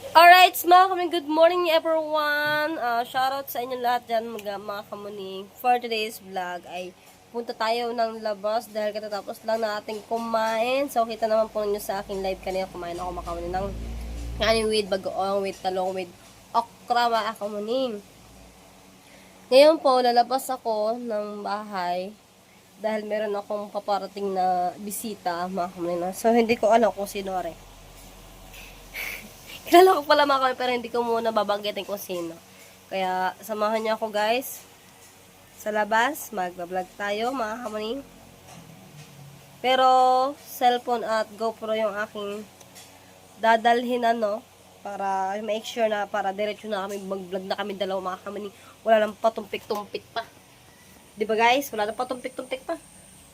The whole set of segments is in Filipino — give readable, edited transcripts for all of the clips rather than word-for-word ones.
Alright, mga kami, good morning everyone. Shoutout sa inyo lahat dyan, mga kamuning. For today's vlog ay punta tayo ng labas dahil katatapos lang nating kumain. So, kita naman po ninyo sa aking live kanina, kumain ako mga kamuning ng kanin with bagoong, with talong, with okra, mga kamuning. Ngayon po, lalabas ako ng bahay dahil meron akong paparating na bisita, mga kamuning. So, hindi ko alam kung sino rin. Kilala ko pala mga kami, pero hindi ko muna babanggitin kung sino. Kaya, samahan niyo ako guys. Sa labas, mag-vlog tayo mga kamaning. Pero, cellphone at GoPro yung aking dadalhin para make sure na para diretso na kami, mag-vlog na kami dalawa mga kamaning. Wala nang patumpik-tumpik pa. Di ba guys? Wala nang patumpik-tumpik pa.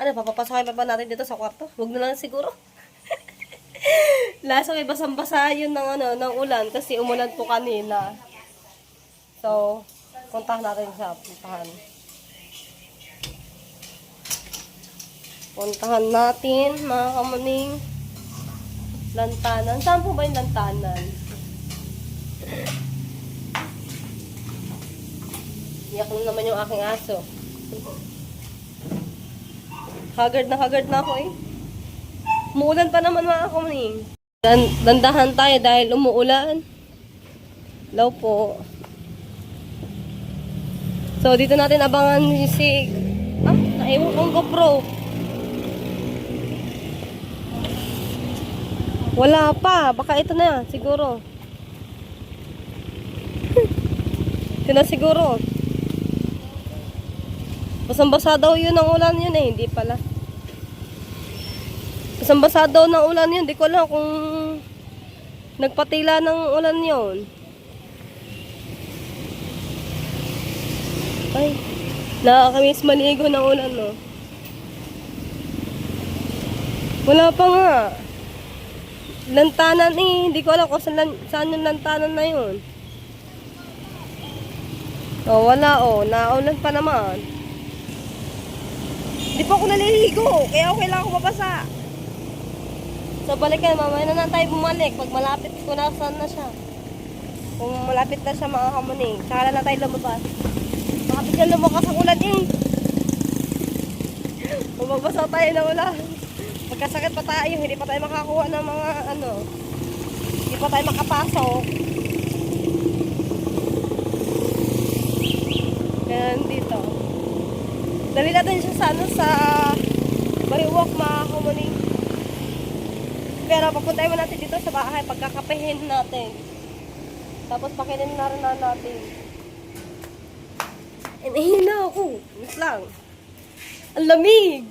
Ano, papapasokin pa ba natin dito sa kwarto? Huwag na lang siguro. Lasa may basang-basa yun ng ulan kasi umulan po kanina. So, puntahan natin siya. Puntahan natin, mga kamuning. Lantanan. Saan po ba yung lantanan? Iyak na naman yung aking aso. Haggard na ako eh. Umuulan pa naman mga kamuning. Dandahan tayo dahil umuulan. Hello po. So, dito natin abangan si... naiwan kong GoPro. Wala pa. Baka ito na siguro. Ito na siguro. Basang-basa daw yun ang ulan yun eh. Hindi pala. Basang-basa daw ng ulan yun. Di ko alam kung nagpatila ng ulan yun. Ay, nakakamiss maligo ng ulan, no? Wala pa nga. Lantanan eh. Hindi ko alam kung saan yung lantanan na yun. Oh, wala oh. Naulan pa naman. Hindi pa ako naliligo. Kaya okay lang ako mabasa. So, balikan, mamaya na tayo bumalik. Pag malapit ko na saan na siya. Kung malapit na siya mga kamuning, tsaka na tayo lumabas. Bakit yan lumakas ang ulan eh? Mababasa tayo na ulan. Pagkasakit pa tayo, hindi pa tayo makakuha ng mga hindi pa tayo makapasok. Yan dito. Dali natin siya sa Bariwak mga kamuning. Pero papuntahin mo natin dito sa bahay, pagkakapehin natin. Tapos pakinin na rin natin. Inahin na ako. Wait lang. Ang lamig!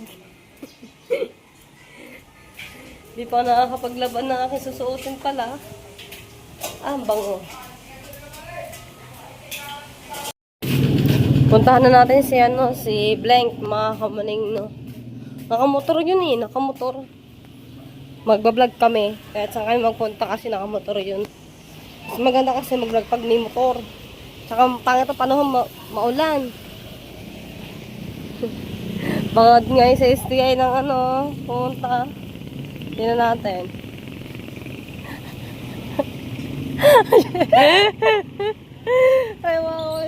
Di pa nakakapaglaban ng aking susuotin pala. Ang bango. Puntahan na natin si Blank, mga kamaning, no. Nakamotor yun eh, nakamotor. Magbablog kami. Kahit saan kami magpunta kasi nakamotor yun. Mas maganda kasi mag-vlog pag may motor. Tsaka pangit ang panahon, maulan. Bangad ngayon sa STI ng pumunta. Tingnan natin. Ay, wow.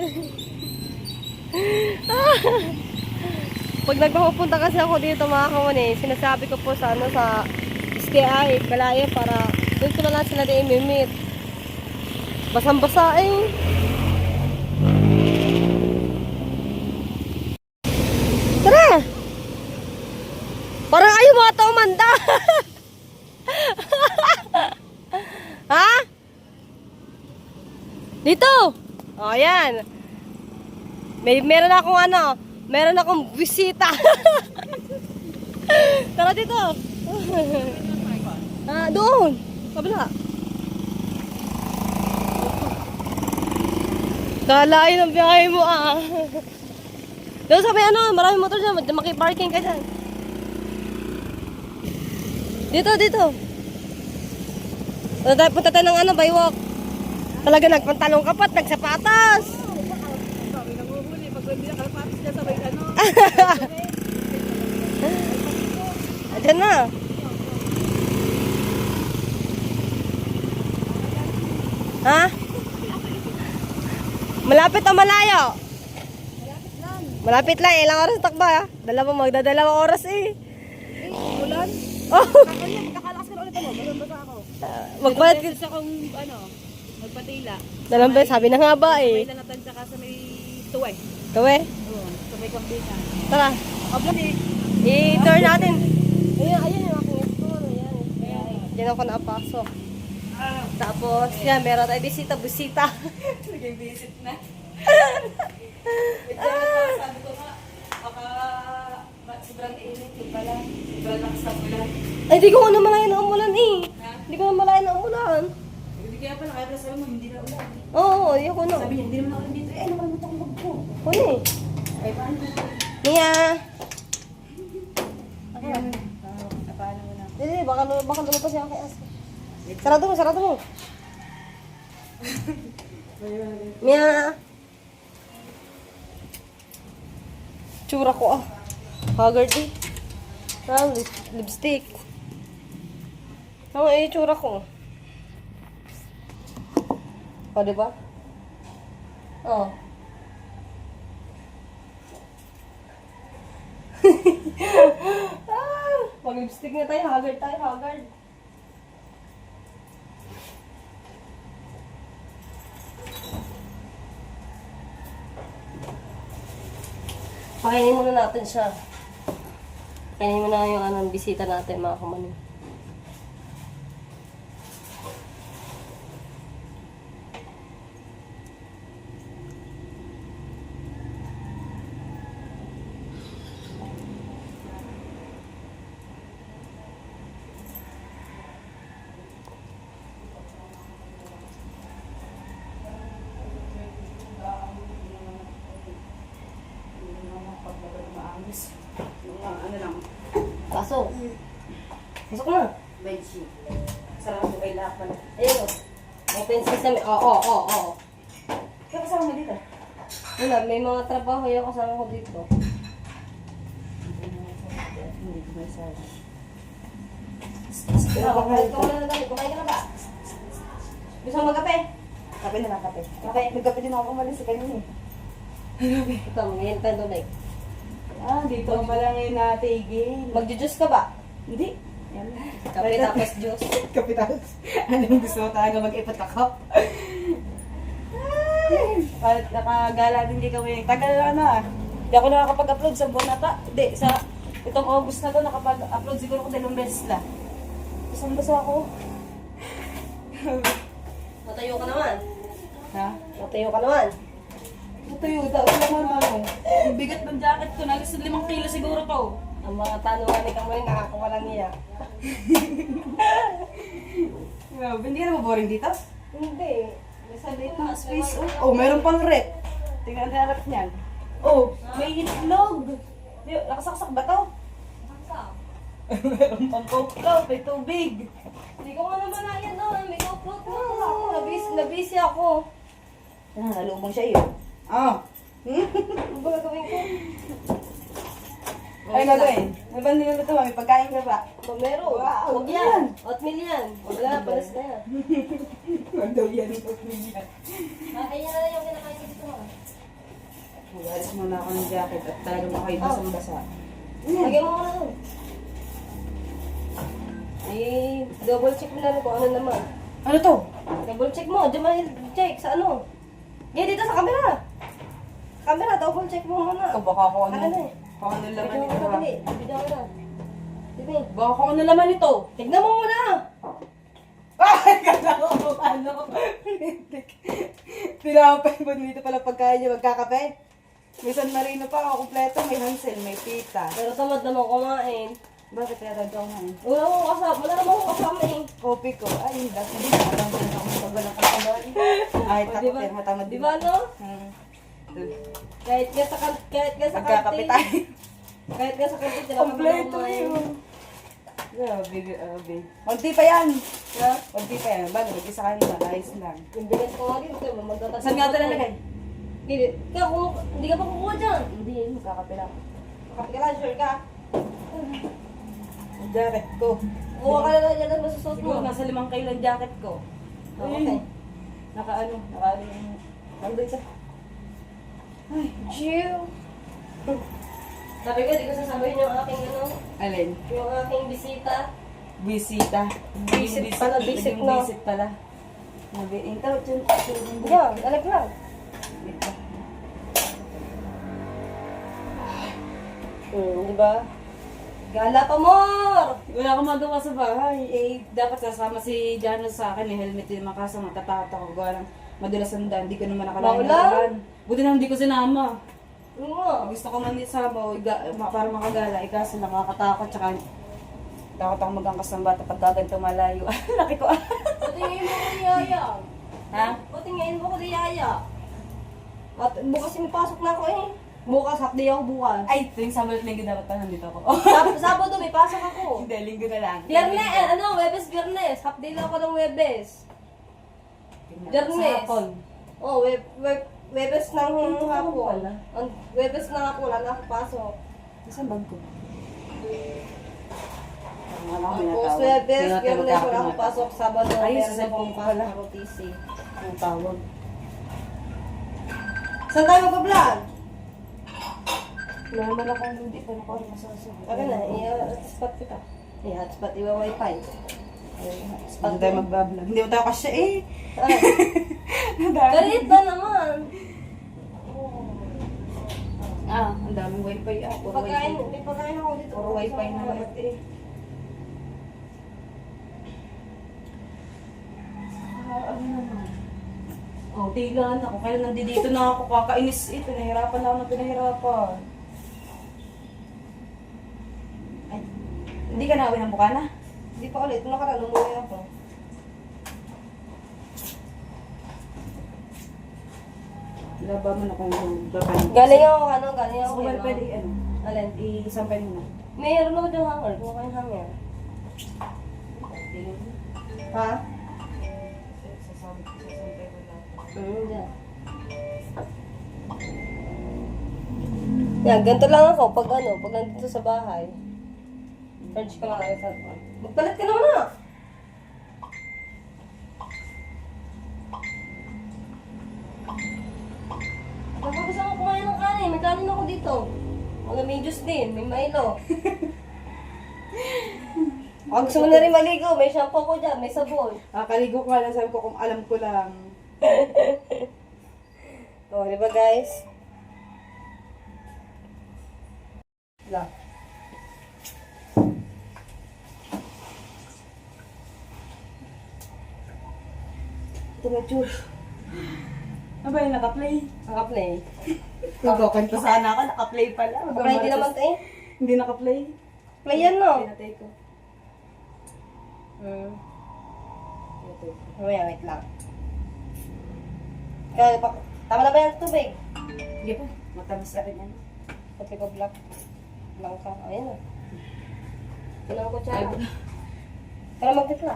Pag nagpapunta kasi ako dito mga kawan sinasabi ko po sa STI, Kalaya para doon ko na lang sila i-meet. Basang-basa eh. Tara! Parang ayaw mga tumanda. Ha? Dito! O, yan. Meron akong bisita. Tara dito. Doon. Kabila. Kalain ang biyahe mo Doon sabi maraming motor dyan. Makiparking ka dyan. Dito. Punta tayo ng Baywalk. Talaga nagpantalong ka pa, nagsapatas. Sabi nang uhuli, pag hindi nakapatas dyan sabay Ayan na. Ha? Malapit o malayo? Malapit lang. Malapit lang. Ilang oras takba ha? Magdadalawang oras eh. Ulan? Oh, Kakalakas ka na ulit mo. Basa ako. magbayad ka. Beses akong, magpatila. Dalang ba? Sabi na nga ba May eh. lanatan tsaka sa may tuway. Kawe, Oo, sa may kambisan. tara. Ablan eh. I-tour natin. Ayun yung aking store. Ayan. Diyan ako nakapasok. Tapos, yan, meron tayo bisita. Naging visit na. Sabi ko nga, baka sobrang init yung pala. Sobrang lakas ng ulan. Ay, hindi ko na malayan na umulan eh. Hindi ko na malayan na umulan. Hindi kaya pala, kaya pala sabi mo, hindi na ulan. Oo, hindi ko na. Sabi niya, hindi naman ako dito. Eh, nakalimutan ko magpo. Kuno eh. Ay, paano? Mia. Paano mo na? Hindi, baka lumabas yung aking aso. Sarado mo. Mia. Tsura ko ah. Haggard eh. Lipstick. Ano eh, tsura ko. O, diba? Oh. Pag-lipstick na tayo, haggard. Pakainin muna natin siya. Kainin mo na yung bisita natin, mga kumani. Ano lang? Pasok. Pasok na. Bedsheet. Sarap ko kay lahat. Ayun o. May pencil sa may... Oo. Kaya kasama mo dito? Wala, may mga trabaho yung kasama ko dito. Hindi ko may sabi. Kumain ka na ba? Gusto mo magkape? Kape na lang, kape. Kape. Nagkape din ako umalis sa kanina eh. Ito, ngayon tayo doon like. Dito pa lang yung natigil. Magjujuice ka ba? Hindi. Yan. Kape tapos juice. Kapital. Anong gusto mo talaga mag-ipot ako? Nakagala din di kami. Tagal na. Hindi ako nakakapag-upload sa buwan na ta. Hindi, sa itong August na to nakapag-upload siguro ko 2 beses lang. Basang-basa ako. Matayo ka naman. Ha? Matayo ka naman. Ito yung daw naman ano. Yung bigat ng jacket ko, nalis 5 kilo siguro to. Ang mga tanungan ni Kamoy, nakakawala niya. Hindi ka na boring dito? Hindi. May salit na Space, oh. Oh, meron pang rep. Tingnan natin ang rep niyan. Oh, may itlog. Nakasaksak ba to? Meron pang coke float, may tubig. Hindi ko nga naman na yan doon. May upload na ako. Nabisi ako. Nalumang siya yun. Ah. Ano ba gagawin ko? Ay, gagawin. May ba niluluto? May pagkain ka ba? Meron. Wow, Huwag yan. Oatmeal yan. Wala na, palas na yan. Huwag daw yan. Huwag yan. Ayan na lang yung kinakain ko dito. Mag-alis muna ako ng jacket at talagang ako'y basang-basa. Lagyan mo muna doon. Eh, double check mo na kung ano naman. Ano to? Double check mo. Diyan mo check sa ano. Yan dito sa camera. Camera, double check mo muna. Ito baka ako ano. Ano na eh. Kung ano laman Tignan mo ito. muna, dali. Tignan mo na. Dito eh. Baka kung ano laman ito. Tignan mo muna. Ay, kala ko kung ano. Tinapay mo dito pala pagkain niya magkakape. May San Marino pa ako kompleto. May Hansel, may pita. Pero tamad naman kumain. Bakit kaya tagdaw nga eh? Wala mo kasama. Wala naman ko kasama eh. Kopi ko. Ay, dati hindi ko alam kung ako magbalang katawan. Ay, Oh, takot diba? yan. Matamad Di ba no? Kahit nga sa Magkakape kantin. tayo. Kahit nga sa kantin. sila Kompleto kumain. yun. Grabe, grabe. Konti pa yan. Ha? Konti pa yan. Bago, mag-isa kanina. Ayos lang. Yung bilis ko nga rin. Magtatatapos. Saan nga ito nalagay? Hindi. Kaya kung hindi ka pa kukuha dyan. Hindi, magkakape lang. Kapit ka lang, sure ka. Ang jacket ko. Kuha ka na lang dyan at masusot Siguro mo. nasa 5 kilo ang jacket ko. Okay. nakaano yung, nandun ito. Ay, chill. Sabi ko, di ko sasabihin yung aking Alin? yung aking bisita. Bisita. Visit pala, visit Naging na. visit pala. Ikaw, Yan, alaglag. Di ba? Gala pa more! Wala akong magawa sa bahay. Eh, dapat sasama si Jano sa akin. May helmet din makasama. Matatato ko. Gawa ng madalas ang daan. Hindi ko naman nakalain Maulan? Buti na hindi ko sinama. Oo. Gusto ko man isama para makagala. Eh, kaso nakakatakot. Tsaka takot ako magangkas ng bata pag gaganto malayo. Laki ko. Patingin mo ko ni Yaya. Ha? Patingin mo ko ni Yaya. At bukas may pasok na ako eh. Bukas, half day ako bukas. Ay, tuwing Sabado at Linggo dapat pa nandito ako. Sabado may pasok ako. Hindi, Linggo na lang. Biyernes, Webes, Biyernes. Half day lang ako ng Webes. Biyernes. Sa hapon. Oh, Webes ng Ito hapon. pala. Ang Webes na hapon, wala na akong pasok. Saan bag ko? Wala akong Tapos minatawag. Webes, Tinatawag Biyernes, ako wala akong na- pasok. Sabado, Ay, meron sa cellphone akong ko pasok pala. ako TC. Ang tawag. Saan tayo mag-vlog? Wala naman akong hindi pa ako masasabi. Ano na, i-hotspot kita. I-hotspot, iwa-wifi. Hotspot Hindi tayo magbablog. Hindi mo tayo kasya eh. Galit ba naman? Ang daming wifi ah. Puro Pagkain, wifi. may pagkain ako dito. Puro wifi na lahat eh. Ano naman? Oh, tigan ako. Kaya nandito na ako. Kakainis eh. Pinahirapan lang na pinahirapan. Ay, hindi ka na uwi ng Bukana? Hindi pa ulit, nakaraan, umuwi ako. Laba mo na kung gagawin. Galing ako, galing ako. So, well, pwede ano? Alin? I-sampay mo na. Mayroon ako dyan hanger, kung kayo hanger. Ha? Sasampay ko lang. Dyan. Yan, ganito lang ako pag nandito sa bahay. Charge ka lang sa magpalit ka naman na! Baka gusto ko kumain ng kanin. May kanin ako dito. May juice din. May Milo. Pag gusto mo na rin maligo, may shampoo ko dyan. May sabon. Kaligo ko lang. Sabi ko kung alam ko lang. O, di ba guys? La. Ito na, Chur. Ano ba yung naka-play? Naka-play. Nagkukwento sana ako, naka-play pala. Naka-play din naman ito eh. Hindi naka-play. Play yan no? Pinatay ko. Pinatay ko. Mamaya, wait lang. Kaya, tama na ba yung tubig? Hindi pa. Matamis na rin yan. Pati ko black. Langka. Ayan na. Pinang ko tsara. Para magtitla.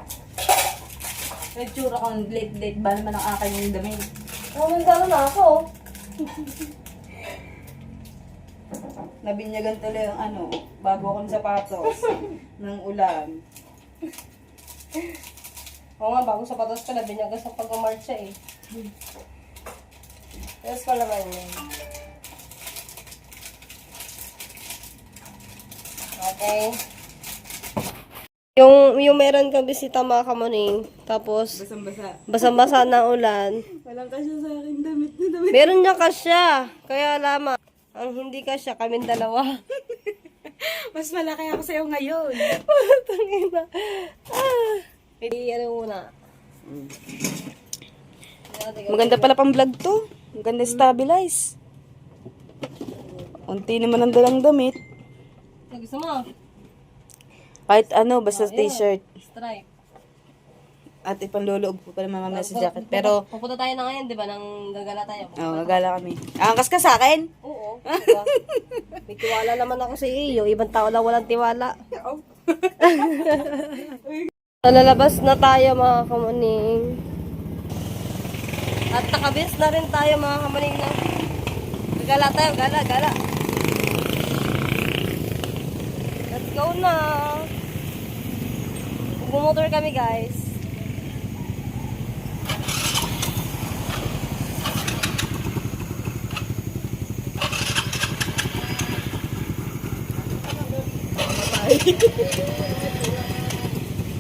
Nag-chura ko, late ba naman ang akin yung dami. Nagano na ako. Nabinyagan tuloy yung ano, bago akong sapatos ng ulan. Oo nga, bago sapatos ka na, binyaga sa pag-marcha eh. Yes ko naman yun. Okay. Yung meron kang bisita mga kamuning, tapos Basang-basa. basang-basa na ulan. Walang kasya sa akin damit na damit. Meron niya kasya, kaya lamang. Ang hindi kasya, kaming dalawa. Mas malaki ako sa'yo ngayon. Tangina. Hindi, ano muna. Maganda pala pang vlog to. Maganda stabilize. Unti naman ang dalang damit. Gusto mo? Kahit ano, basta t-shirt. Stripe. At ipanluloob ko pa naman mamaya sa jacket. Pero, Pupunta tayo na ngayon, di ba? Nang gagala tayo. gagala kami. Angkas ka sa akin? Oo. Diba? May tiwala naman ako sa iyo. Ibang tao lang walang tiwala. Nalalabas na tayo mga kamuning. At nakabis na rin tayo mga kamuning na. Gagala tayo, gala. Let's go na. Bumotor kami guys.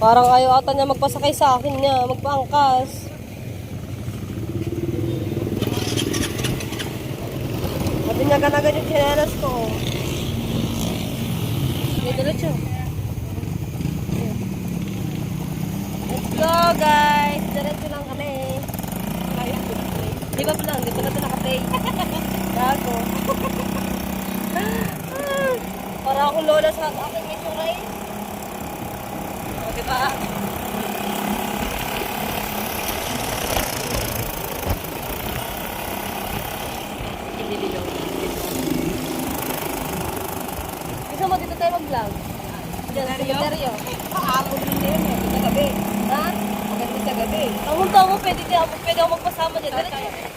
Parang ayaw ata niya magpasakay sa akin niya, magpaangkas. Pati niya ganagan yung chinelas ko. Sige, diretso. Let's go, guys. Diretso lang kami. Di ba pa lang? Di pa na ito naka-play. Gago. Para akong lola sa aking itsura eh. O, diba? Ililigaw. Gusto mo dito tayo mag-vlog? Diyan, sa cemeteryo. Kahapon din yun eh. Sa gabi. Ha? Maganda sa gabi. Tangunta mo, pwede ako magpasama dyan. Diretso.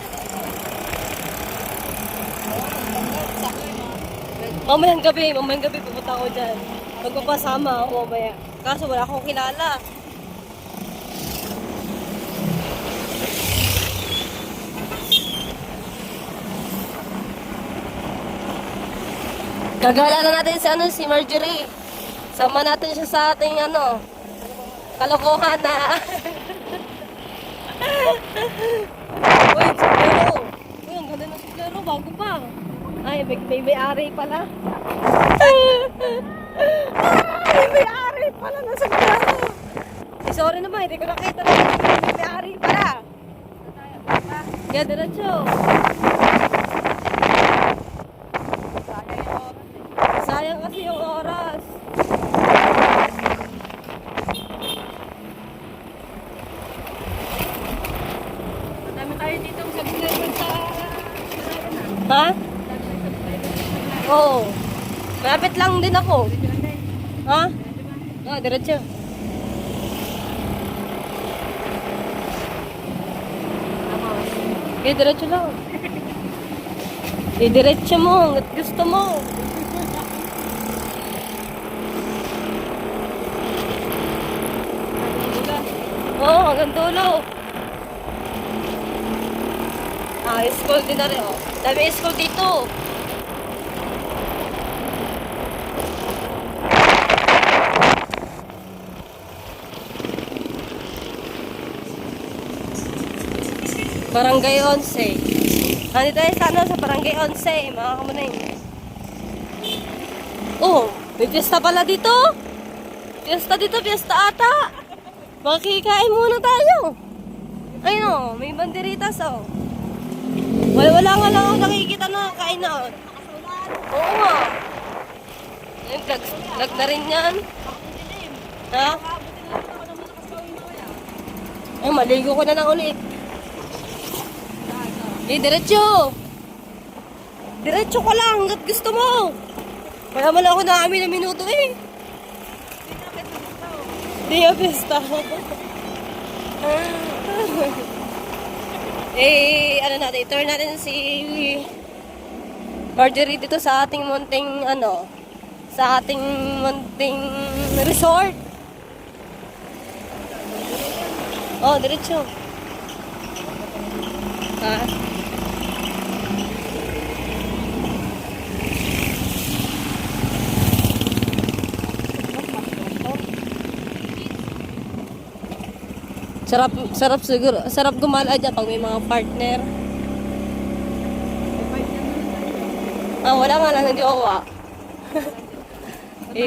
Mamayang gabi pupunta ako dyan. Magpapasama ako mamaya. Kaso wala akong kilala. Gagala na natin si Marjorie. Sama natin siya sa ating kalokohan na. Uy, suplero. Uy, ang ganda ng suplero. Bago pa. Ay, may-ari pala. Ay, may-ari pala ng suplero. Eh, sorry naman, hindi ko nakita na may-ari pala. Kaya diretso. Sayang kasi yung oras. Dami tayo dito sa subscriber sa... Ha? Oo. Malapit lang din ako. Ha? Ah, diretso. Okay, diretso lang. Diretso mo, hanggat gusto mo. Oo, hanggang dulo. Ah, school din na rin, oh. Dami school dito. Barangay 11. Nandito tayo sa Barangay 11, mga kamunay. Oh, may piyesta pala dito. Piyesta dito, piyesta ata. Makikain muna tayo. Ayun oh, may banderitas oh. Wala nga lang ako nakikita na kainan. Oo nga. Ayun, lag na rin yan. Ha? Ay, maligo ko na lang ulit. Eh, diretso. Diretso ka lang, hanggat gusto mo. Wala man ako nakami na minuto eh. Di na pesta. Eh, ano natin, turn natin si Marjorie dito sa ating munting, sa ating munting resort. Oh, diretso. Ha? Sarap siguro. Sarap gumala dyan pag may mga partner. Ah, wala nga lang, hindi ako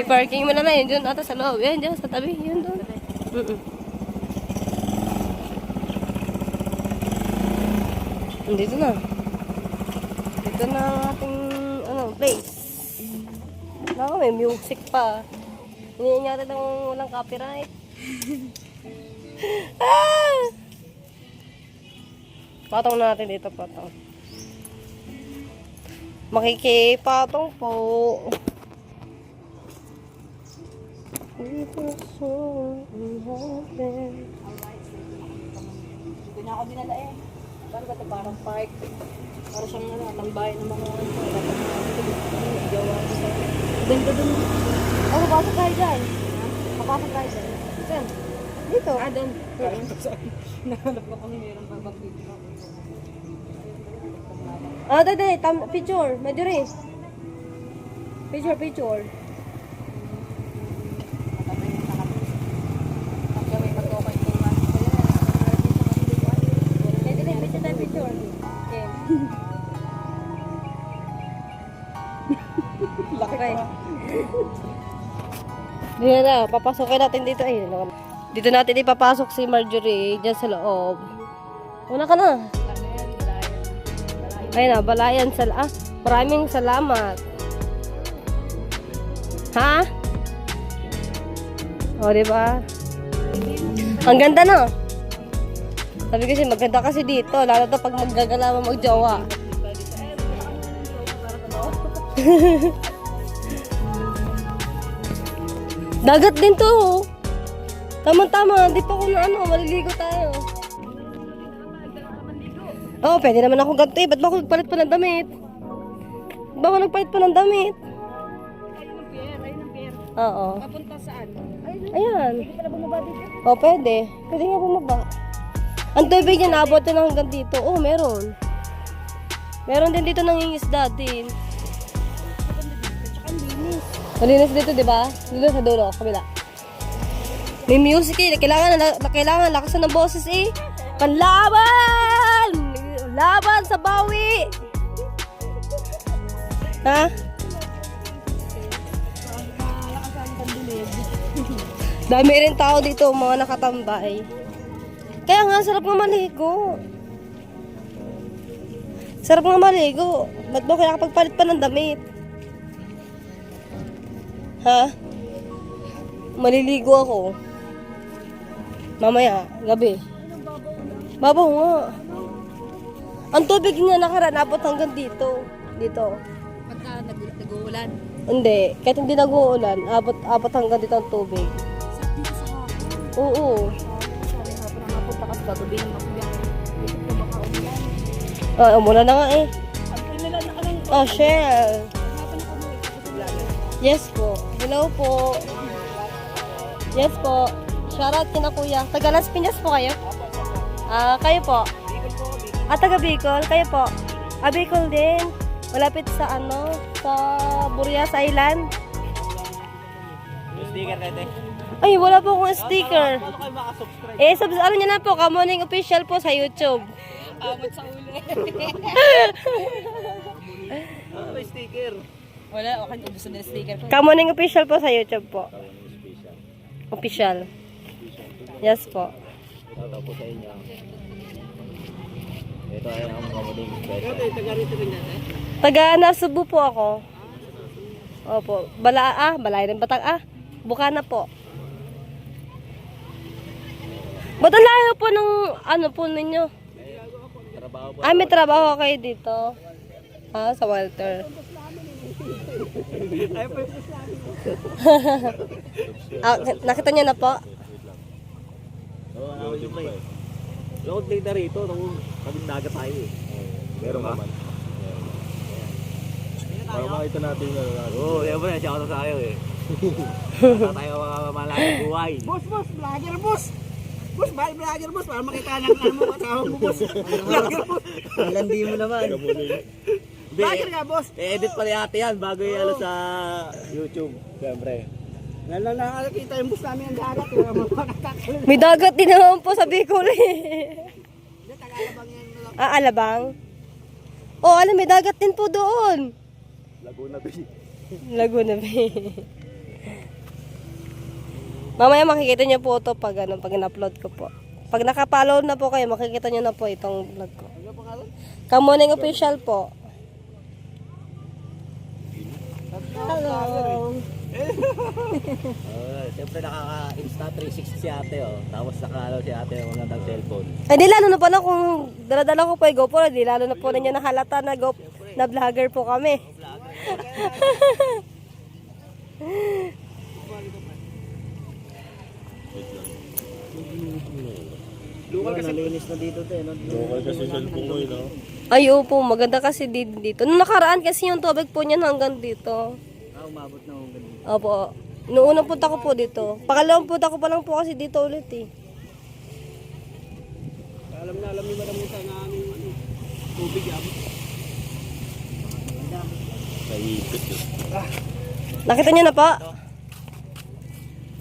parking mo na lang yun dun ata sa loob. Yan, dyan sa tabi. Yun dun. Dito na. Dito na ang ating place. Naku, may music pa. Hindi niya rin walang copyright. Ah! Patong natin dito, patong. Makikipatong po. Dito so happen. Hindi na ako dinala eh. Paano ba ito? Parang park. Para siyang tambay ng mga gawa sa... Ganda dun. Oh, papasok tayo dyan. Papasok tayo dyan. Dyan. Dito. Ah, dun. Nahanap ko kung mayroon pa bang dito. Ah, dade, picture. Maduri. Picture. Dito na, papasokin natin dito. Ay, dito natin ipapasok si Marjorie dyan sa loob. Una ka na. Ayun na, balayan. Maraming salamat. Ha? O, diba? Ang ganda na. Sabi kasi maganda kasi dito. Lalo to pag maggagalaman magjowa. Dagat din to. Oh. Tama-tama. Di pa ko na maliligo tayo. Oo, pwede naman ako ganito eh. Ba't ba ako nagpalit pa ng damit? Ba't ba ako nagpalit pa ng damit? Ayun ang pier. Oo. Papunta saan? Ayan. Hindi pala bumaba dito. O, pwede. Pwede nga bumaba. Ang tubig niya, naabot na hanggang dito. Oh, meron. Meron din dito nangingisda din. Tsaka ang linis. Malinis dito, di ba? Dito sa dulo, kabila. May music eh. Kailangan lakasan ng boses eh. Panlaban! Laban sa bawi! Ha? Dami rin tao dito, mga nakatambay. Kaya nga, sarap nga maligo. Sarap nga maligo. Ba't mo kaya kapagpalit pa ng damit? Ha? Maliligo ako. Mamaya, gabi. Babaw nga. Ang tubig niya nakaranapot hanggang dito. Dito. Pagka nag-uulan. Hindi. Kahit hindi nag-uulan, abot hanggang dito ang tubig. Dito sa hapon. Oo. Sabi hapon ang napunta kasi gagabi ng makuya. Dito ko baka umulan. Ah, umulan na nga eh. Ang pinila na kalang Oh, Shell. hapon ako mo ito vlogger. Yes po. Hello po. Yes po. Shoutout kina kuya. Taga Las Piñas po kayo? Kayo po? Taga Bicol. Kayo po? Bicol din. Malapit sa sa Burias Island. Sticker natin. Ay, wala po akong sticker. Paano kayo makasubscribe? Ano nyo na po, Kamuning Official po sa YouTube. Abot sa uli. Ano may sticker? Wala, okay kung gusto nila sticker. Kamuning Official po sa YouTube po. Official. Yes po. Tataw po sa inyo. Ito ay ang kamuning special. Taga rito rin natin. Taga Nasubu po ako. Opo. Balay ng Batang Bukana po. Ba't ang layo po ng po ninyo? Trabaho po. May trabaho kayo dito. Sa Walter. Nakita niyo na po? Oo, ano yung play? Load data rito, nung kaming dagat tayo eh. Meron ka? Para makita natin yung oo, siyempre, siya ako sa sayo eh. Para tayo malaking buhay. Boss, vlogger, boss! Boss, vlogger, boss! Para makita ng mo, kasama mo, boss! Vlogger, boss! Landi mo naman. Vlogger nga, boss! I-edit pa ni ate yan bago yung sa YouTube. Siyempre. Nakakita yung boss namin ang dagat. May dagat din naman po sa Bicol eh. Tagalabang yan. Alabang? Alam, may dagat din po doon. Laguna Bay. Laguna Bay. Mamaya makikita niyo po ito pag in-upload ko po. Pag nakapollow na po kayo, makikita niyo na po itong vlog ko. Kamuning Official po. Hello. Siyempre nakaka-insta 360 si ate Tapos nakalaw si ate ng magandang cellphone. Di lalo na pala kung daladala ko po yung GoPro, di lalo na po ninyo nahalata na vlogger po kami. Lugal kasi nalinis na dito Lugal kasi cellphone ko Ay, opo, maganda kasi dito. Nung nakaraan kasi yung tubig po niyan hanggang dito. umabot na hanggang dito. Opo. Noong unang punta ko po dito. Pangalawang punta ko pa lang po kasi dito ulit eh. Alam ni Madam Musa na aming tubig abot. Naipit Nakita niyo na po?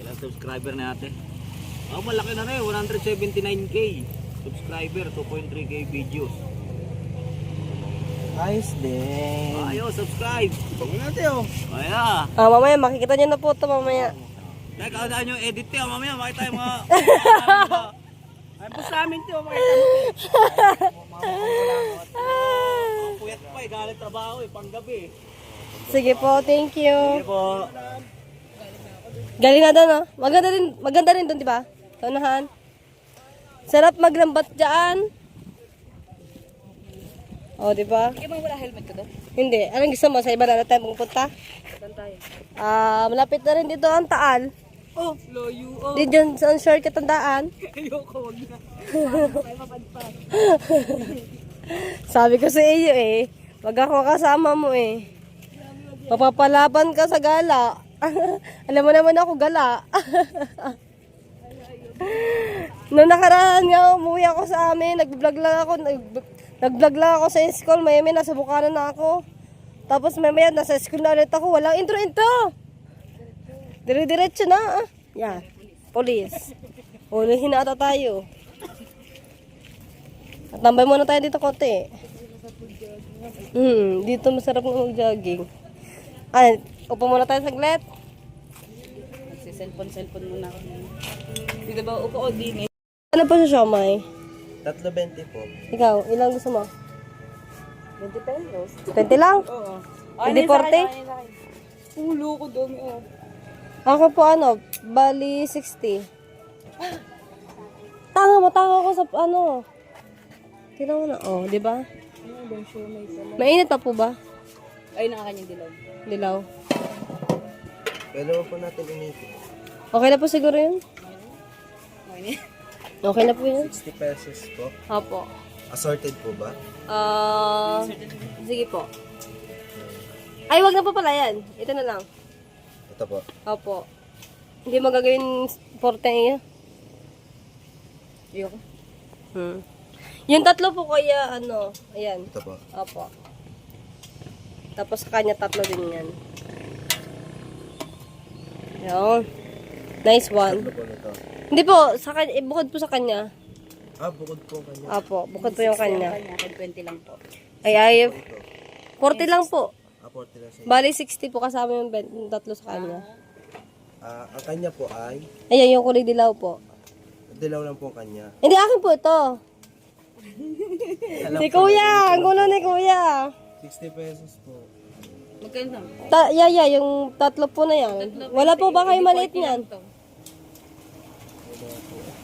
Ilang subscriber na ate? Malaki na rin. 179k subscriber, 2.3k videos. Ayos din. Subscribe. Tingnan natin Kaya. Mamaya makikita niyo na po ito mamaya. Nagkaudaan yung edit niya. Mamaya makita yung mga... Ay, po sa amin, tiyo, makita mo. Puyat pa eh. Galing trabaho eh. Panggabi eh. Sige po, thank you. Sige po. Galing na doon, oh. Maganda rin doon, di ba? Sa unahan. Sarap maglambat dyan. Oh, di ba? Hindi ba wala helmet ko doon? Hindi. Anong gusto mo? Sa iba na tayo pupunta? Saan tayo? Malapit na rin dito ang Taal. Oh, loyo. Oh, Di dyan sa shortcut ang daan. ayoko, wag na. Sabi ko sa iyo eh. Wag ako kasama mo eh. Mapapalaban ka sa gala. Alam mo naman ako gala. Noong nakaraan nga, umuwi ako sa amin. Nag-vlog lang ako sa school. May nasa Bukana na ako. Tapos may nasa school na ulit ako. Walang intro. Dire-diretso na. Yan. Police. Ulihin na ata tayo. At tambay muna tayo dito konti. Dito masarap na mag-jogging. Ay, upo muna tayo saglit. Cellphone muna ako. Dito ba upo o din eh? Ano pa sa siomay? 3.20 po. Ikaw, ilang gusto mo? 20 pesos. 20 lang? Oo. Hindi 40? Ulo ko dumi oh. Ako po bali 60. Tanga ko sa Tingnan mo na, di ba? Mainit pa po ba? Ay, nakakanyang dilaw. Dilaw. Pwede mo po natin initin. Okay na po siguro yun? Okay na po yun? 60 pesos po. Opo. Assorted po ba? Sige po. Ay, wag na po pala yan. Ito na lang. Ito po. Opo. Hindi mo gagawin 40 iyo? Ayoko. Yung tatlo po kaya, ayan. Ito po. Opo. Tapos sa kanya tatlo din yan. Yun. Nice one. Ito po nito. Hindi po, sa kanya, bukod po sa kanya. Bukod po kanya. Opo, bukod po yung kanya. Kanya, 20 lang po. Ay, 40 lang po. 40 na siya. Bali 60 po kasama yung tatlo sa kanya. Ang kanya po ay... Ayan, yung kulay dilaw po. Dilaw lang po kanya. Hindi, akin po ito. Si Kuya! Ang gulo ni Kuya! 60 pesos po. Magkano? Yaya, yung tatlo po na yan. Wala po ba kayo maliit niyan?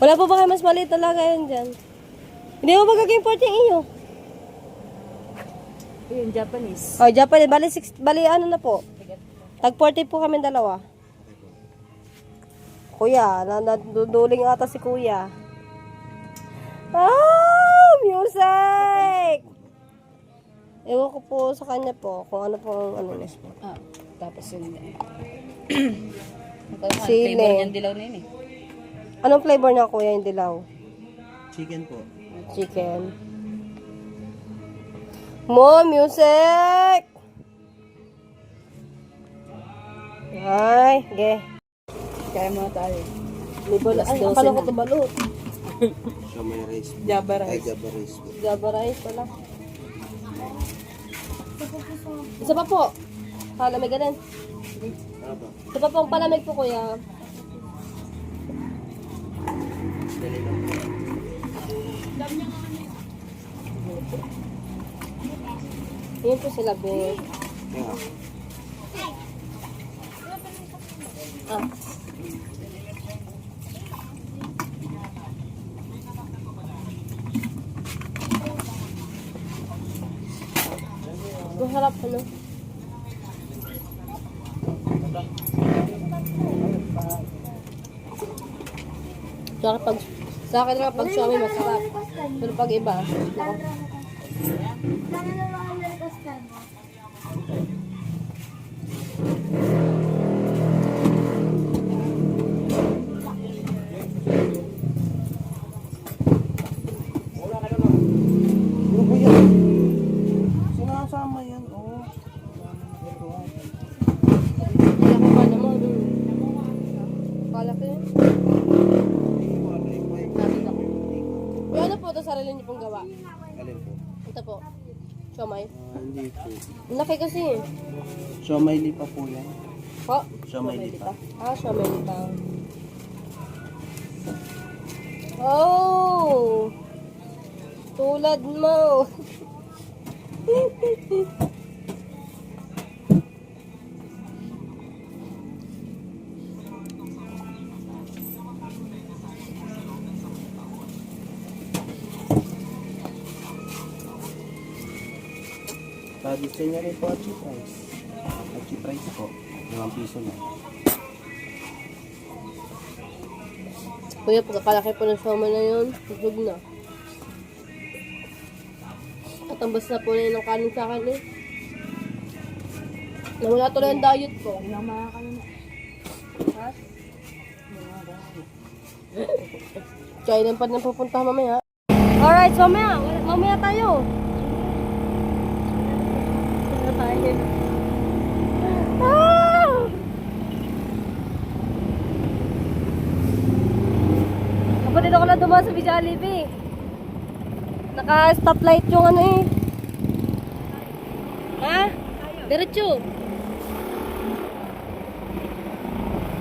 Wala po ba kayo mas maliit talaga yan dyan? Hindi mo ba gagawin 40 yung iyo? Yung Japanese. Oh, Japanese. Bali ano na po? Tag 40 po kami dalawa. Kuya, naduduling ata si Kuya. Music! Ewan ko po sa kanya po kung ano po ang niya. Tapos yun. Sili. Flavor niyang dilaw na yun eh. Anong flavor niya Kuya yung dilaw? Chicken po. Chicken. Mo, music! Ay, ge. Kaya muna tayo. Ay, akala ko ito balot. Siya may rice po. Java Ay, rice. Java rice po. Java rice pala. Isa pa po. Palamig ka din. Isa pa pong palamig po kuya. Yun po sila, be. Yeah. Ah. Masarap, ano? Sa akin nga pag siya masarap. Pero pag iba, nako. Grupo yan. Sinasama yan, oh. Kaya ko pa naman. Kala ko yun. Yung ano po ito, sarili niyo pong gawa? Alin po? Ito po. Siomay. Hindi po. Ang laki kasi. So, may lipa po yan. Po? Siomay lita. Siomay lita. Oh! Tulad mo. Gusto niya rin po at cheap rice. At cheap rice po. 5 piso na. Kuya, pagkakalaki po ng siomay na yun, busog na. Katambas na po na yun ng kanin sa akin eh. Nawala tuloy ang diet ko. Hindi na makakain na. Ha? China pa na pupunta mamaya. Alright, so mamaya tayo. Ah! Kapatid ako na dumaan sa Jollibee. Naka-stoplight yung ano eh. Ha? Diretso.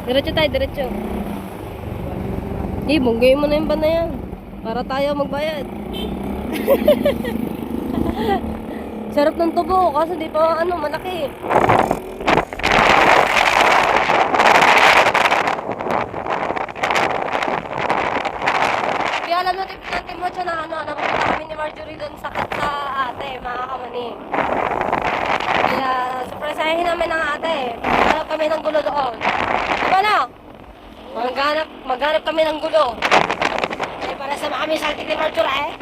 Diretso tayo, diretso. Bunggay mo na yung ban na yan. Para tayo magbayad. Sarap ng tubo, kasi di pa malaki. Kaya alam natin mo siya na napunta kami ni Marjorie doon sa ate, mga kamani. Kaya surprisahin namin ng ate. Maghanap kami ng gulo doon. Diba na? Maghanap kami ng gulo. Eh, para sama kami sa ate ni Marjorie eh.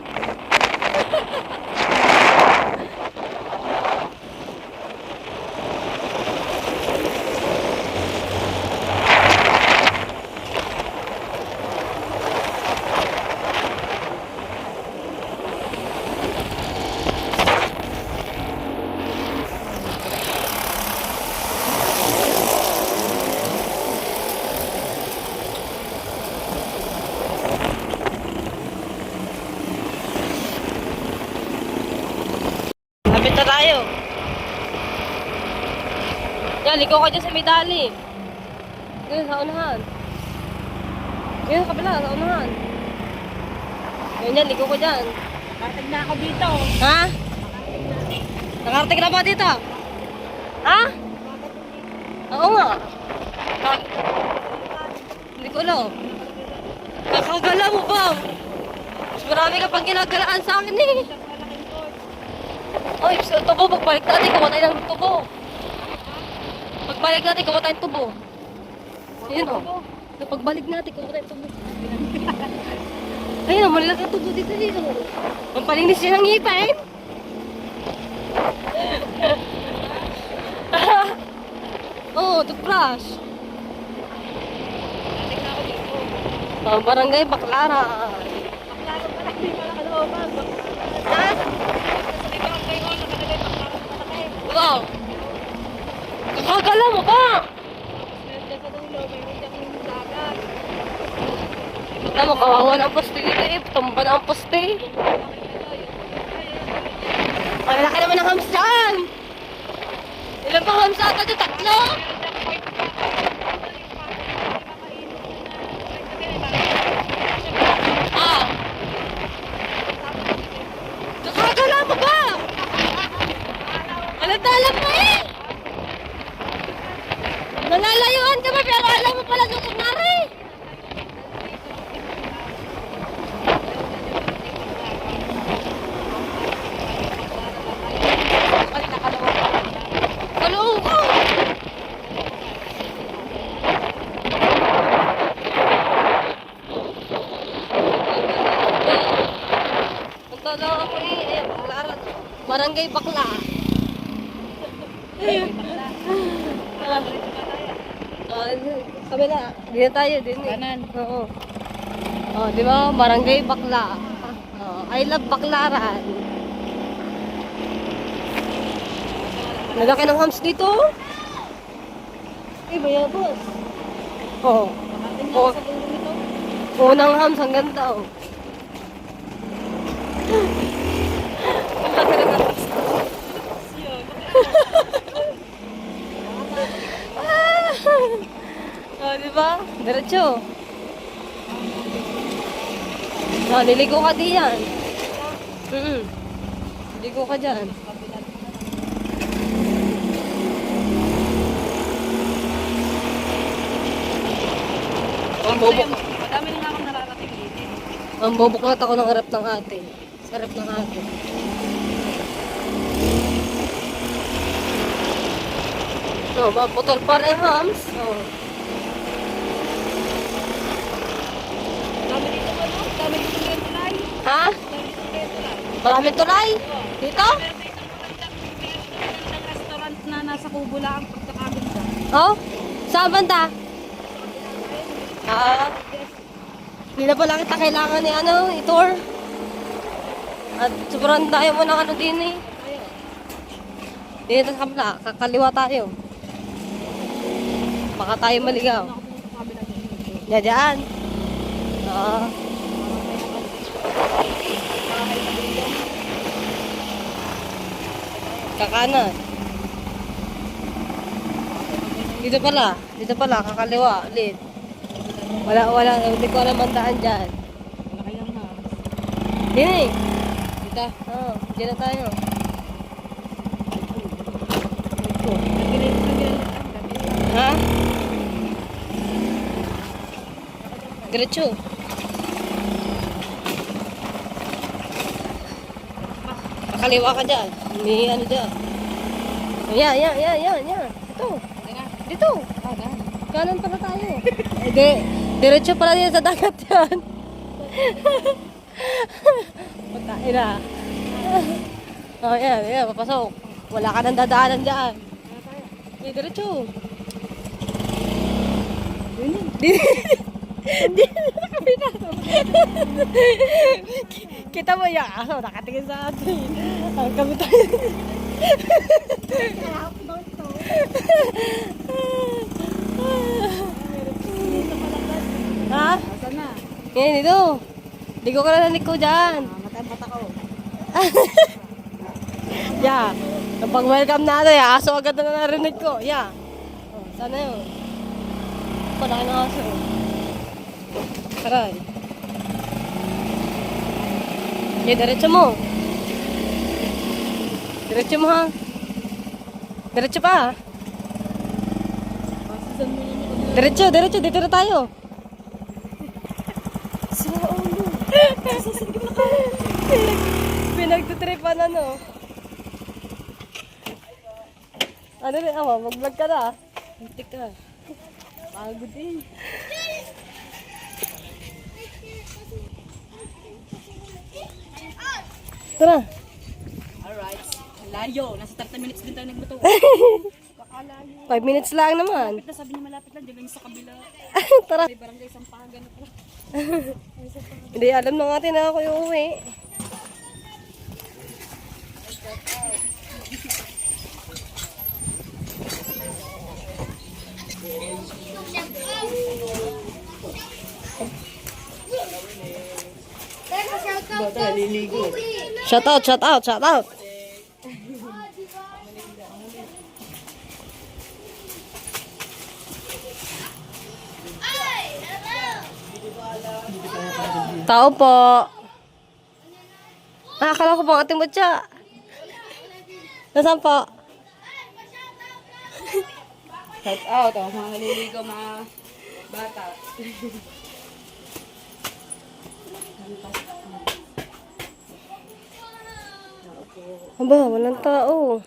Lapit na tayo. Yan, liko ka dyan sa medali. Yan, sa unahan. Yan, sa kabila, sa unahan. Yan, liko ko dyan. Kartag na ako dito. Ha? Nakarating na ba dito? Ha? Oo nga. Hindi ko alam. Kakagala mo ba? Mas marami ka pang ginagalaan sa akin eh. Oy, sa tubo, pagbalik natin, gawa tayo ng tubo. Pagbalik natin, gawa tayo ng tubo. Ayun o. Pagbalik natin, gawa tayo ng tubo. Ayun o, malilag na tubo dito dito. Pampalinis siya ng ngipin. Oo, toothbrush. Barangay Baclaran. Ha? Wow! Kakagala mo ba? Tignan mo, kawawa ng poste dito eh. Tumba na ang poste. Ang laki naman ng hams dyan. Ilan pang hams ata dyan? 3? Ah! Kakagala mo ba? Alam mo eh! Nalalayuan ka ba pero alam mo pala sa kunwari! Kaloob ko! Punta daw ako eh, Barangay Bakla. Kabila, di na tayo din eh. Kanan. Oo. Oh, di ba? Barangay Bakla. Oh, I love Baclaran. Nalaki ng hams dito. Eh, bayabos. Oo. Oh. Unang hams, ang ganda oh. Ang laki ng hams. Ah! Diretso. Niligo ka diyan. Ligo ka dyan. Madami na akong nararating dito. Ang bubuklat ako ng harap ng ate. Sa harap ng ate. Oh, maputol pa rin, Hams. Oh. Dami dito ba, no? Dami dito ngayon tulay. Ha? Dami dito ngayon tulay. Maraming tulay? Dito? Ang restaurant na nasa Kubo lang, pagkakaganda. Oh? Saan banda? Hindi na pala kita kailangan ni i-tour. At sobrang tayo mo ng din eh. Dito sa kabila, kakaliwa tayo. Baka tayo maligaw. Diyan. Oo. Kakanan. Dito pala, kakaliwa, ulit. Wala, hindi ko alam ang daan dyan. Wala kayang na. Dini. Dito. Oo, dyan na tayo. Ha? Diretso. Kakaliwa ka dyan. May ano dyan. Oh, yan. Dito. Kanan pala tayo. Diretso pala yan sa dagat yan. Pagkain na. Oh, yan, papasok. Wala ka nang dadaanan dyan. Diretso. Hindi na kami na. Kita mo yung aso, nakatingin sa atin. Ang kami tayo. Ha? Saan na? Ngayon dito. Di ko ka na nanik ko dyan. Mata ko. Yeah. Kapag welcome natin, aso agad na narinig ko. Yeah. Oh, sana yun. Palaki ng aso. Karay. Okay, diretso mo. Diretso mo ha. Diretso pa. Diretso. Dito na tayo. Sila ulo. Pinagtutripan ano. Ano rin, mag-vlog ka na. Muntik ka. Pagod eh. Tara. Alright. Layo. Nasa 30 minutes din tayo nagluto. 5 minutes lang naman. Malapit na, sabi niya malapit lang. Diyan lang sa kabila. Tara. May barangay Sampagan na po. Hindi alam na natin na ako yung uwi. Shout out. Tao po. Akala ko pang ating butya. Nasaan po? Shout out. Mga naliligo, mga bata. Aba, walang tao.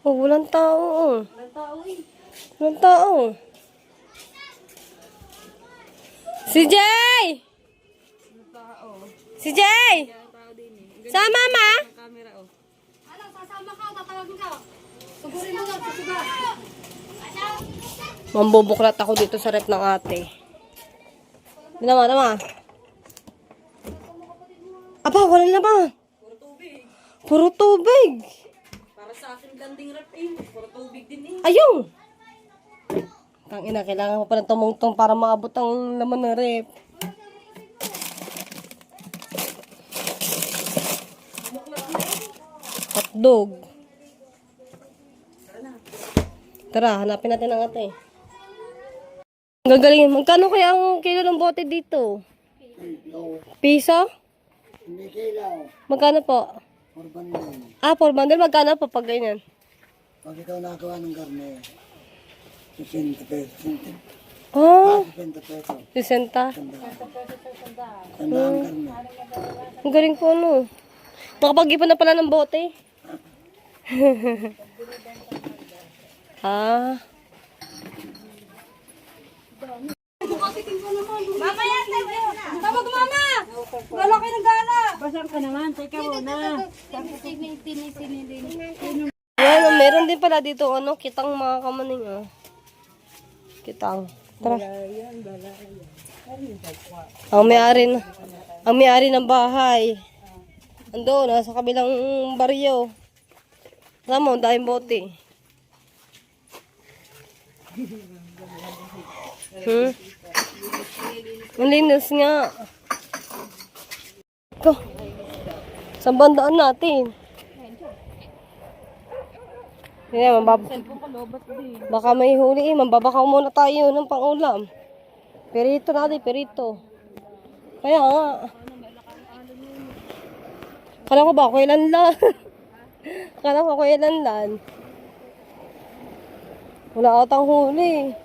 Oh, walang tao. Walang tao. Si Jay! Si Jay! Sama mama? Camera, oh. Mambubuklat ako dito sa rep ng ate. Nama. Aba, wala naman. Puro tubig. Para sa akin landing rep eh. Puro tubig din eh. Ayun! Tangina, kailangan mo palang tumungtong para maabot ang laman ng rep. Hotdog. Tara, hanapin natin ang ate. Gagaling. Magkano kaya ang kilo ng bote dito? Piso? Hindi kailaw. Magkano po? For bundle. Ah, 4 bundle. Magkano po pag ganyan? Pag ikaw nagawa ng karne, 60 pesos. Oh, 60 pesos. 60. Tandaan karne. Ang galing po, no? Makapag-ipon na pala ng bote. Ah. Mamaya, tawag mama! Gala kayo ng gala! Basang ka naman, teka muna. Yan, meron din pala dito, ano, kitang mga kamaning, ah. Kitang. Tara. Ang may-ari ng bahay. Ando, nasa kabilang baryo. Alam mo, ang daming bote. Ang linis nga. Ito. Saan bandaan natin? Yan, baka may huli eh. Mambabakaw muna tayo ng pangulam. Perito natin, perito. Kaya nga. Kala ko ba, kailan lang? Kala ko kailan lang. Wala atang huli.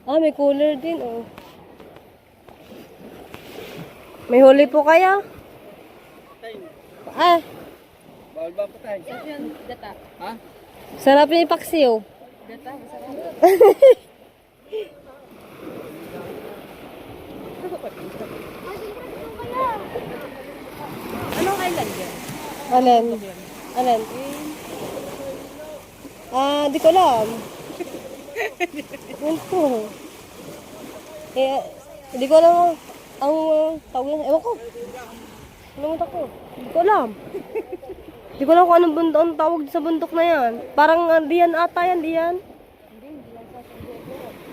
Ah, may cooler din, oh. May huli po kaya? Ah. Bawal ba patay? Ha? Sarap yung ipaksiw. Anong island yan? Alin? Alin? Ah, di ko alam. Ito. Eh, di ko alam ang tawag yan. Ewan ko. Nalimutan ko. Di ko alam. Di ko alam kung anong bundok, ang tawag sa bundok na yan. Parang diyan ata yan, diyan.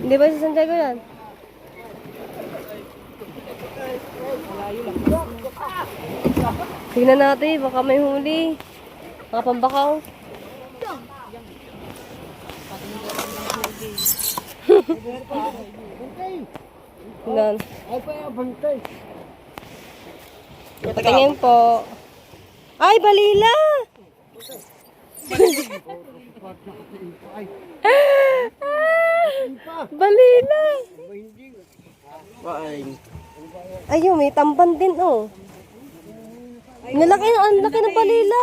Hindi ba sa Santiago yan? Tingnan natin, baka may huli. Mga pambakaw. Tingnan. Ay pa yung bantay. Tingin po. Ay, balila! Balila! Ayun, may tamban din, oh. Nalaki na, ang laki ng balila.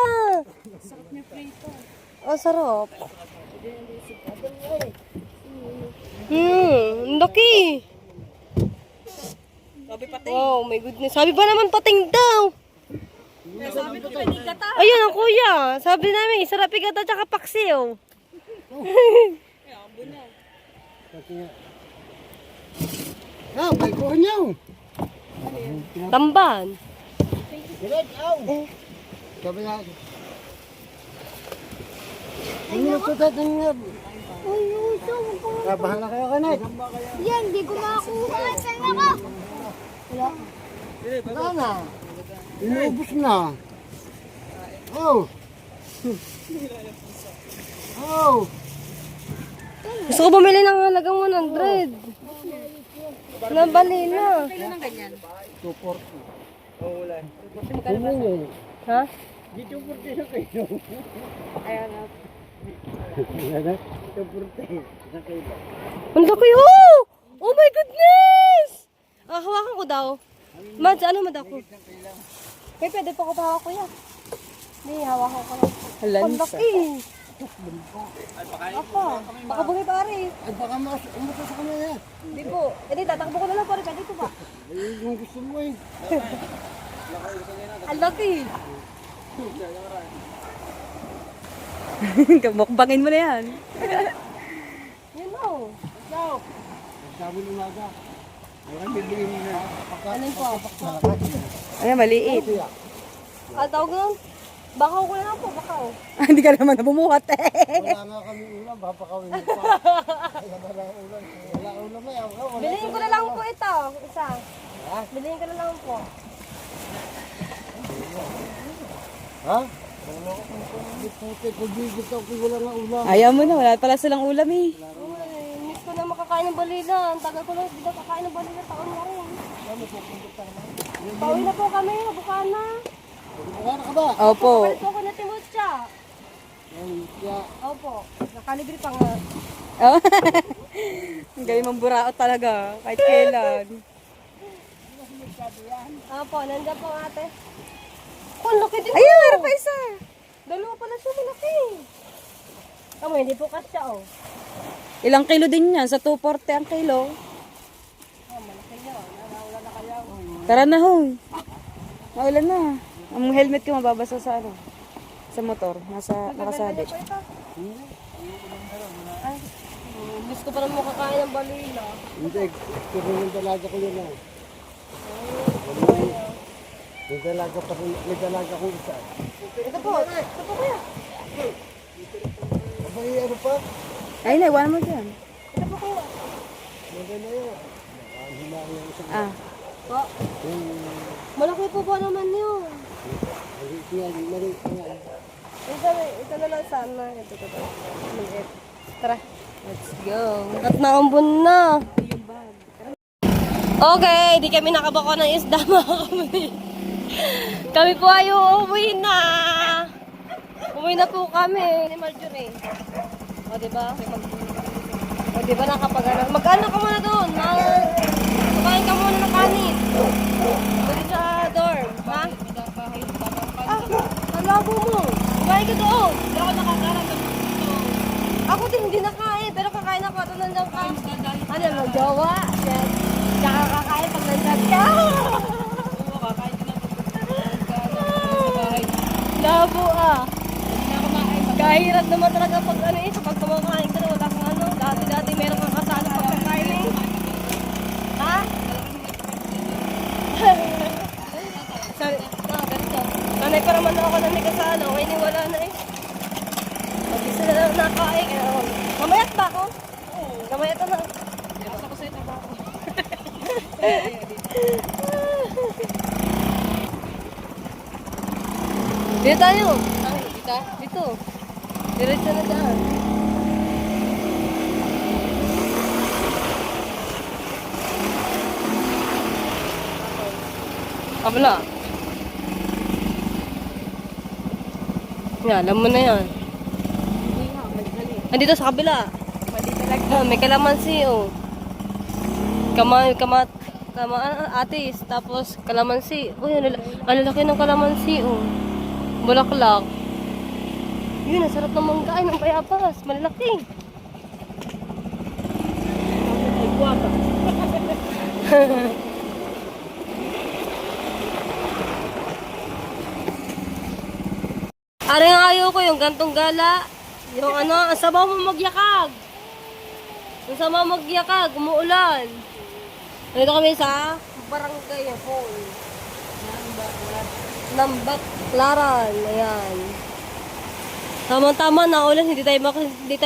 Oh, sarap. Ang laki. Wow, my goodness. Sabi pa naman pating daw. Ayun ang kuya. Sabi namin, sarap igata tsaka paksiw. Ah, may kuha niyo. Tamban. Direk, aw. Sabi na. Ano ito tatanggap? Bahala kayo kanit. Yan, di ko makakuha. Saan ako? Wala na. Inubos na. Oh. Oh. Gusto ko bumili ng halagang 100. Na balila. Ha? Ang laki, oh! Oh my goodness! Ah, hawakan ko daw. Mads, ano mo daw ko? Pwede pa ko pa hawak ko yan. Hindi, hawakan ko lang. Ang laki. Apa, baka bumi pare. Ay baka umutos sa kanya yan. Hindi po. Hindi, tatakbo ko na lang pare. Dito pa. Ay, yung gusto mo eh. Ang laki. Mukbangin mo na yan. Yun o. Sabi ng umaga. Ay, bibigyan mo na. Ano po? Ayan, maliit. Ah, tawag nun? Bakaw ko na lang po, bakaw. Hindi ka naman bumuhat eh. Wala nga kami ulam, papakawin mo pa. Wala ulam. Wala ulam eh. Bilhin ko na lang po ito. Isa. Bilhin ko na lang po. Ha? Wala ko kung puti ko dito ako wala nga ulam. Ayaw mo na, wala pala silang ulam eh. Uy, miss ko na makakain kakain ng balila. Ang tagal ko lang, hindi na kakain ng balila. Taon na rin. Pauwi na po kami, Bukana. Bukana ka ba? Opo. Balik po ako na Timotya. Opo, nakalibre pa nga. Oh. Ang galing mong buraot talaga, kahit kailan. Opo, nandiyan po ate. Kung laki din Ayun, meron pa isa. Dalawa pala siya, malaki. Kamo, hindi po kasya, oh. Ilang kilo din yan? Sa 240 ang kilo. Tara na ho. Maulan na. Ang helmet ko mababasa sa ano? Sa motor. Nakasabit. Gusto ko pa naman kakain ng balila. Hindi, pero yung dalaga ko yun lang. Yung dalaga pa rin, may dalaga ko isa. Ito po kuya. Abay, ano pa? Ay, naiwan mo dyan. Ito po kuya. Maganda yun. Ang hilang yung isang Ah. Po. Malaki po ba naman yun? maliit nga. Ito na lang sana. Ito. Maliit. Tara. Let's go. At naumbon na. Okay, di kami nakabako ng isda mga kami. Kami po ay uuwi na. Uwi na po kami. Ni Marjorie. O, diba? O, diba nakapag-ano? Mag-ano ka muna doon? Kumain ka muna ng kanin. Doon sa dorm. Ha? Ang labo mo. Kumain ka doon. Hindi ako nakakaramdam dito. Ako din hindi nakain. Pero kakain ako. Ito nandiyan ka. Ano mo? Jowa? Yes. Tsaka kakain pag nandiyan ka. Labo ah. Kahirap naman talaga pag ano eh. Kapag kumakain ka na wala kang ano. Dati meron kang kasalo pagkakain eh. Ha? Ganito. Sanay pa naman ako na may kasalo. Ngayon wala na eh. Mag-isa na lang nakain. Mamayat ba ako? Mamayat na. Basta ko sa'yo na ako. Dito tayo. Dito. Diretso na dyan. Kabila. Yan, alam mo na yan. Andito sa kabila. May kalamansi, oh. Atis, tapos kalamansi. Uy, ang laki ng kalamansi, oh. Bulaklak. Yun, ang sarap ng manggain ng payapas. Malalaki. Ay, guwapa. Ari nga ayaw ko yung gantong gala. Yung ano, ang sabaw mo magyakag. Ang sabaw magyakag, umuulan. Nandito kami sa barangay hall. Nambaklaran. Ayan. Tama-tama na ulan, hindi tayo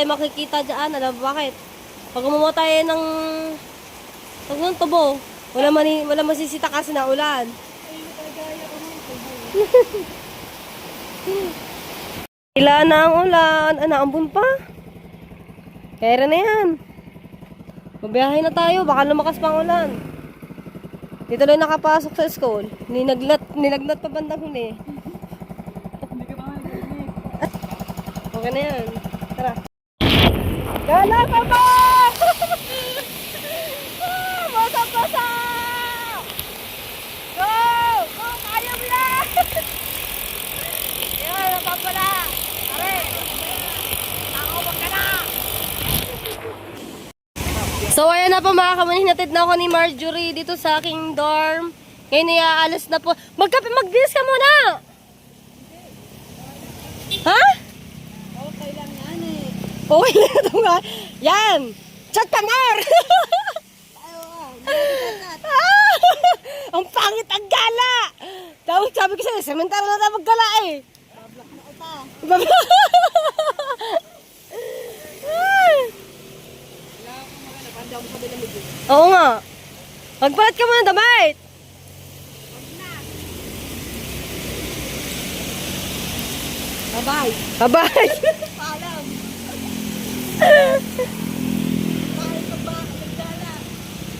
makikita dyan. Alam mo bakit? Pag umuha tayo ng tubo, wala masisita kasi na ulan. Ila na ang ulan. Naambun pa. Kaya na yan. Mabiyahe na tayo. Baka lumakas pa ang ulan. Dito lang nakapasok sa school. Nilagnat pa bandang huli. Okay na yan. Tara. Gala ka ba? Basa-basa! Go! Go! Kaya mo yan! Yan, napapala. Pare. Nakawag ka na. So, ayan na po mga kamanin. Natid na ako ni Marjorie dito sa aking dorm. Ngayon iaalas na po. Mag-dinis ka muna! Ha? Okay lang yan eh. Okay lang ito nga. Yan! Chat ka more! Ang pangit ang gala! Tapos sabi ko sa'yo, sementara na tayo maggala eh. Bablak na kita. Oo nga. Magpalit ka muna damit. Bye-bye. Bye-bye. Paalam.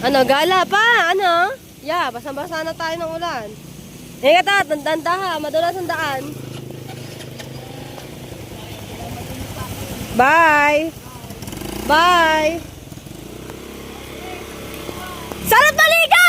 Ano, gala pa? Ano? Yeah, basang-basa na tayo ng ulan. Ingat at, tandanda ha, madulas ang daan. Bye! Bye! Sarap maligo!